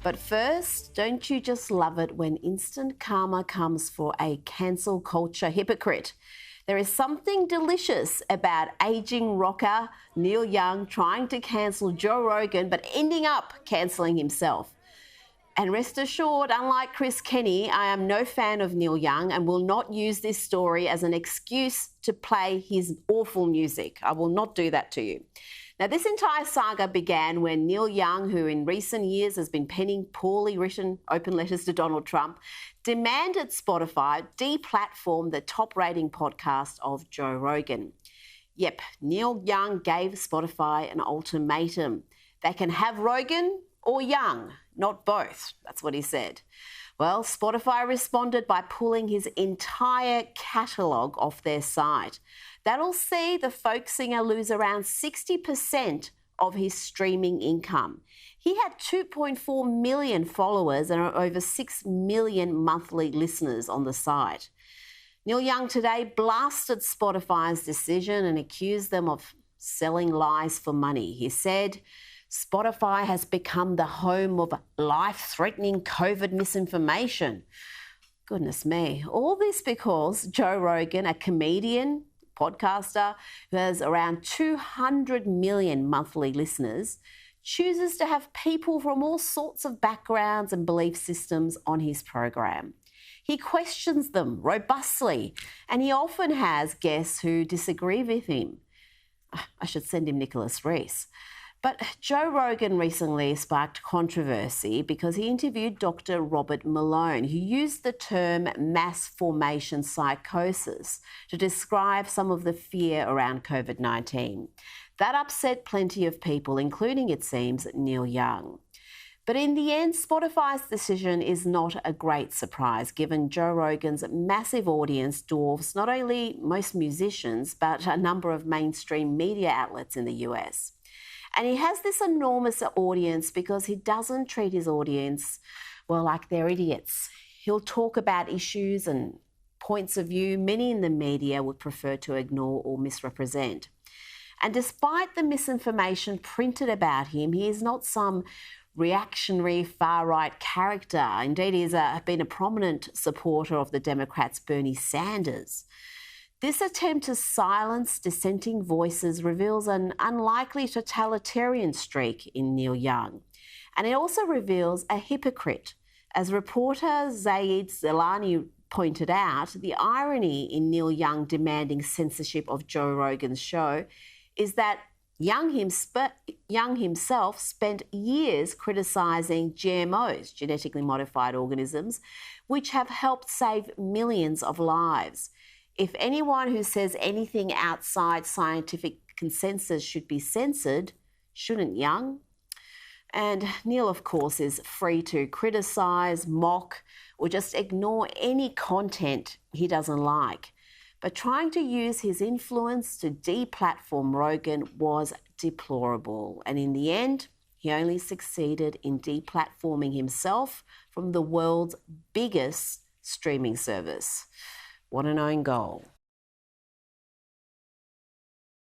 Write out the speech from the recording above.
But first, don't you just love it when instant karma comes for a cancel culture hypocrite? There is something delicious about aging rocker Neil Young trying to cancel Joe Rogan but ending up cancelling himself. And rest assured, unlike Chris Kenny, I am no fan of Neil Young and will not use this story as an excuse to play his awful music. I will not do that to you. Now, this entire saga began when Neil Young, who in recent years has been penning poorly written open letters to Donald Trump, demanded Spotify deplatform the top-rating podcast of Joe Rogan. Yep, Neil Young gave Spotify an ultimatum. They can have Rogan or Young, not both. That's what he said. Well, Spotify responded by pulling his entire catalogue off their site. That'll see the folk singer lose around 60% of his streaming income. He had 2.4 million followers and over 6 million monthly listeners on the site. Neil Young today blasted Spotify's decision and accused them of selling lies for money. He said, Spotify has become the home of life-threatening COVID misinformation. Goodness me. All this because Joe Rogan, a comedian, podcaster who has around 200 million monthly listeners, chooses to have people from all sorts of backgrounds and belief systems on his program. He questions them robustly, and he often has guests who disagree with him. I should send him Nicholas Rees. But Joe Rogan recently sparked controversy because he interviewed Dr. Robert Malone, who used the term mass formation psychosis to describe some of the fear around COVID-19. That upset plenty of people, including, it seems, Neil Young. But in the end, Spotify's decision is not a great surprise, given Joe Rogan's massive audience dwarfs not only most musicians, but a number of mainstream media outlets in the US. And he has this enormous audience because he doesn't treat his audience, well, like they're idiots. He'll talk about issues and points of view many in the media would prefer to ignore or misrepresent. And despite the misinformation printed about him, he is not some reactionary far-right character. Indeed, he's been a prominent supporter of the Democrats' Bernie Sanders. This attempt to silence dissenting voices reveals an unlikely totalitarian streak in Neil Young. And it also reveals a hypocrite. As reporter Zaid Zelani pointed out, the irony in Neil Young demanding censorship of Joe Rogan's show is that Young himself spent years criticising GMOs, genetically modified organisms, which have helped save millions of lives. If anyone who says anything outside scientific consensus should be censored, shouldn't Young? And Neil, of course, is free to criticise, mock, or just ignore any content he doesn't like. But trying to use his influence to deplatform Rogan was deplorable. And in the end, he only succeeded in deplatforming himself from the world's biggest streaming service. What an own goal.